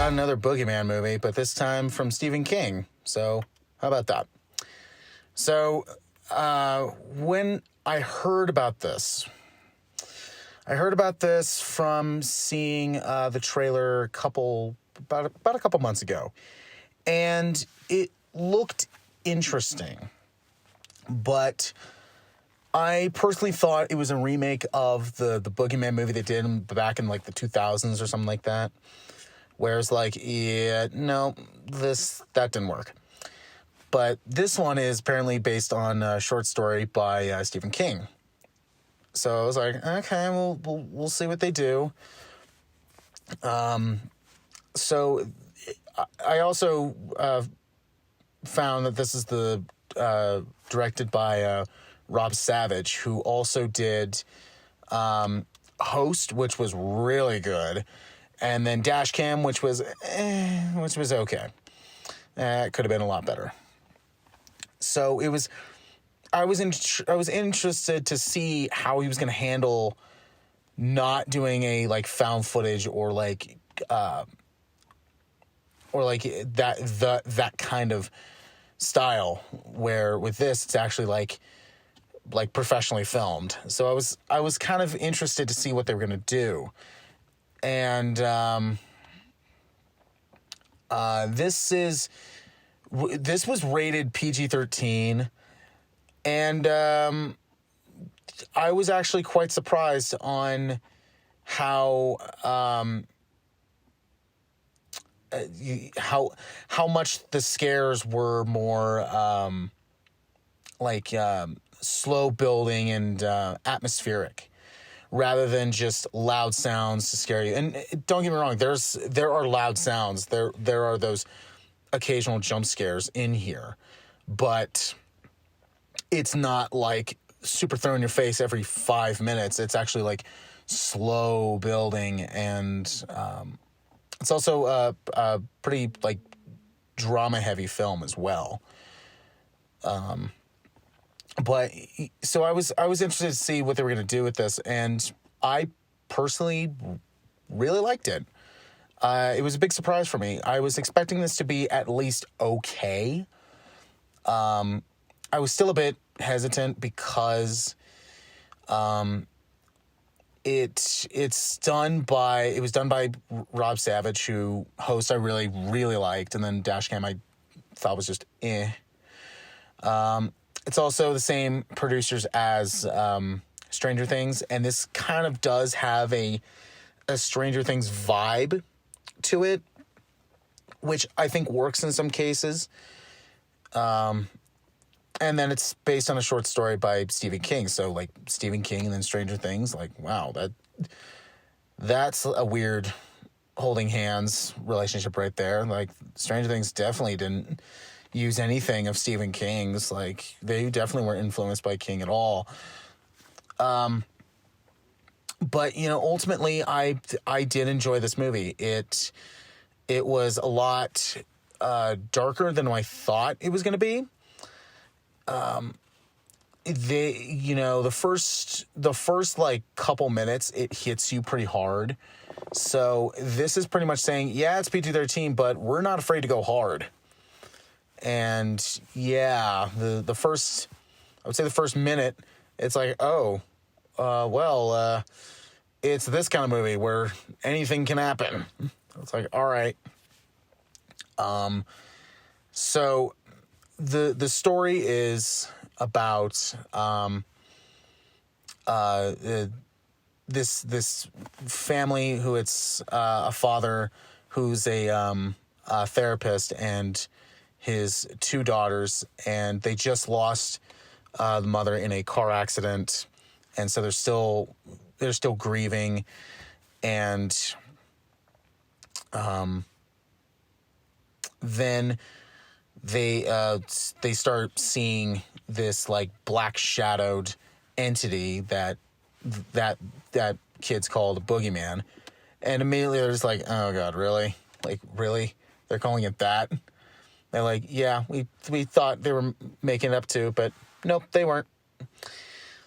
about another Boogeyman movie, but this time from Stephen King. So, how about that? So, when I heard about this from seeing the trailer about a couple months ago, and it looked interesting, but I personally thought it was a remake of the Boogeyman movie they did back in like the 2000s or something like that. Whereas like, yeah, no, that didn't work. But this one is apparently based on a short story by Stephen King. So I was like, okay, we'll see what they do. So I also found that this is directed by Rob Savage, who also did Host, which was really good, and then Dashcam, which was okay. It could have been a lot better. So I was interested to see how he was going to handle not doing a like found footage or like that kind of style, where with this it's actually like professionally filmed. So I was kind of interested to see what they were going to do. And this was rated PG-13, and I was actually quite surprised on how much the scares were more slow building and atmospheric, rather than just loud sounds to scare you. And don't get me wrong, there are loud sounds. There are those occasional jump scares in here, but it's not like super throw in your face every 5 minutes. It's actually like slow building, and it's also a pretty like drama heavy film as well. But so I was interested to see what they were going to do with this, and I personally really liked it. It was a big surprise for me. I was expecting this to be at least okay. I was still a bit hesitant because it was done by Rob Savage, who Host I really, really liked, and then Dashcam I thought was just eh. It's also the same producers as Stranger Things, and this kind of does have a Stranger Things vibe to it, which I think works in some cases. And then it's based on a short story by Stephen King, so like Stephen King and then Stranger Things, like wow, that's a weird holding hands relationship right there. Like Stranger Things definitely didn't use anything of Stephen King's. Like they definitely weren't influenced by King at all. But you know, ultimately, I did enjoy this movie. It was a lot darker than I thought it was going to be. The first like couple minutes, it hits you pretty hard. So this is pretty much saying, yeah, it's PG-13, but we're not afraid to go hard. And yeah, I would say the first minute, it's like, it's this kind of movie where anything can happen. It's like, all right. So the story is about this family who it's a father who's a therapist and his two daughters, and they just lost the mother in a car accident, and so they're still grieving, and then they start seeing this like black shadowed entity that kids call the Boogeyman, and immediately they're just like, oh god, really? Like really? They're calling it that? They're like, yeah, we thought they were making it up to, but nope, they weren't.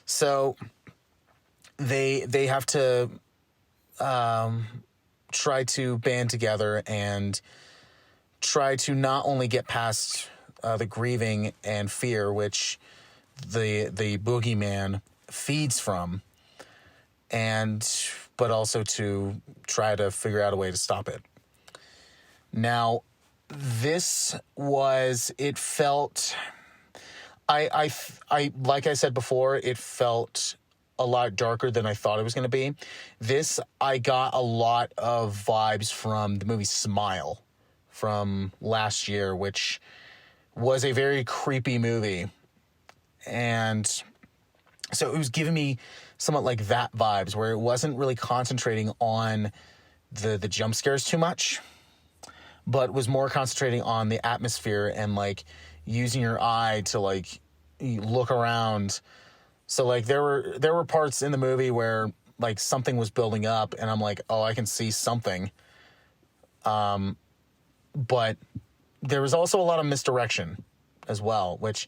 So they have to try to band together and try to not only get past the grieving and fear, which the boogeyman feeds from, but also to try to figure out a way to stop it. Now, it felt, I like I said before, it felt a lot darker than I thought it was going to be. I got a lot of vibes from the movie Smile from last year, which was a very creepy movie. And so it was giving me somewhat like that vibes, where it wasn't really concentrating on the jump scares too much, but was more concentrating on the atmosphere and like using your eye to like look around. So like there were parts in the movie where like something was building up and I'm like, oh, I can see something. But there was also a lot of misdirection as well, which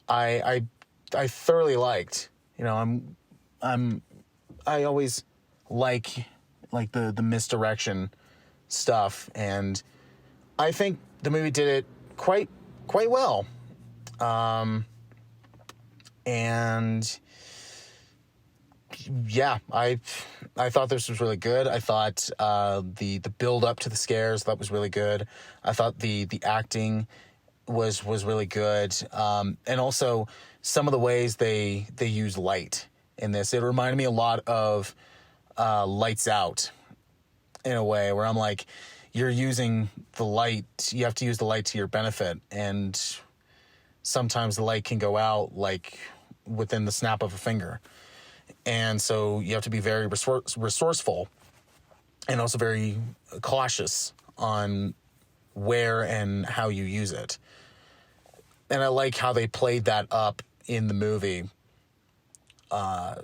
I thoroughly liked. You know, I always like the misdirection stuff, and I think the movie did it quite well. And yeah, I thought this was really good. I thought the build up to the scares, that was really good. I thought the acting was really good. And also some of the ways they use light in this. It reminded me a lot of Lights Out in a way, where I'm like, you're using the light, you have to use the light to your benefit, and sometimes the light can go out like within the snap of a finger. And so you have to be very resourceful and also very cautious on where and how you use it. And I like how they played that up in the movie.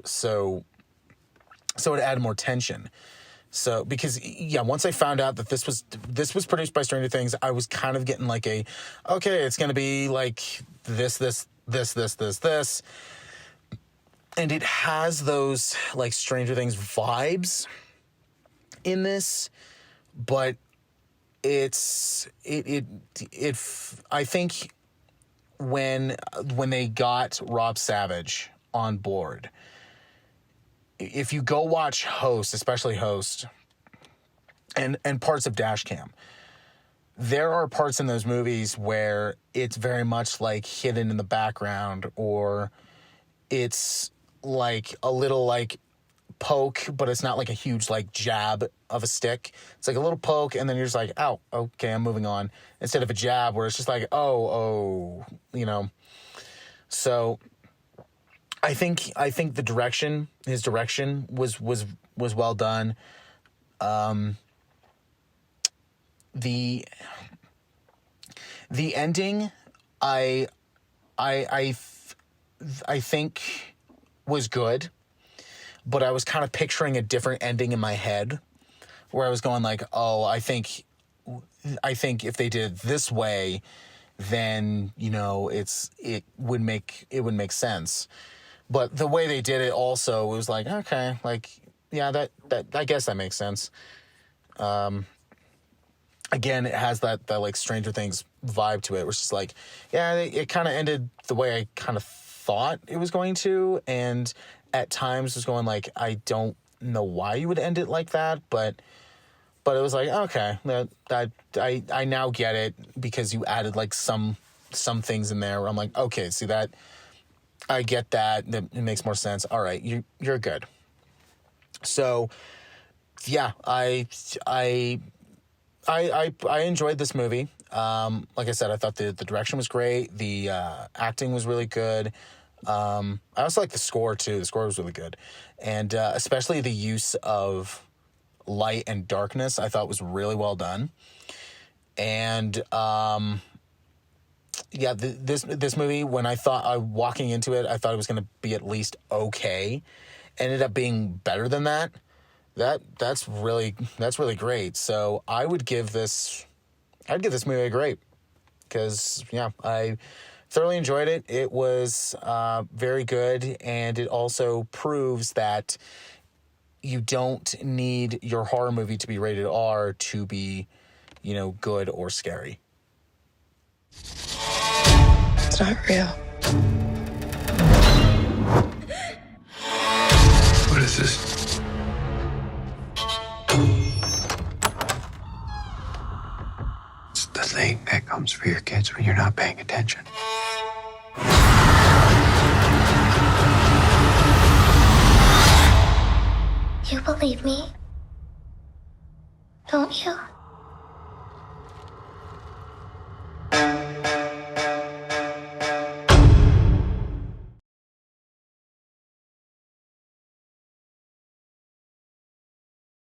So it added more tension. So, because, yeah, once I found out that this was produced by Stranger Things, I was kind of getting like okay, it's going to be like this. And it has those like Stranger Things vibes in this, but I think when they got Rob Savage on board, if you go watch Host, especially Host, and parts of Dashcam, there are parts in those movies where it's very much like hidden in the background, or it's like a little like poke, but it's not like a huge like jab of a stick. It's like a little poke, and then you're just like, oh, okay, I'm moving on. Instead of a jab where it's just like, oh, you know. So I think his direction was well done. The ending, I think was good, but I was kind of picturing a different ending in my head, where I was going like, oh, I think if they did it this way, then, you know, it would make sense. But the way they did it also was like, okay, like, yeah, that I guess that makes sense. Again, it has that like Stranger Things vibe to it, which is like, yeah, it kind of ended the way I kind of thought it was going to, and at times was going like, I don't know why you would end it like that, but it was like, okay, that I now get it, because you added like some things in there where I'm like, okay, see that, I get that it makes more sense. All right, you're good. So yeah, I enjoyed this movie. Like I said, I thought the direction was great. The acting was really good. I also like the score too. The score was really good, and especially the use of light and darkness, I thought was really well done. And yeah, this movie, when I thought walking into it, I thought it was going to be at least okay, ended up being better than that. That's really great. So I would give this movie a great, because yeah, I thoroughly enjoyed it. It was very good, and it also proves that you don't need your horror movie to be rated R to be, good or scary. It's not real. What is this? It's the thing that comes for your kids when you're not paying attention. You believe me, don't you?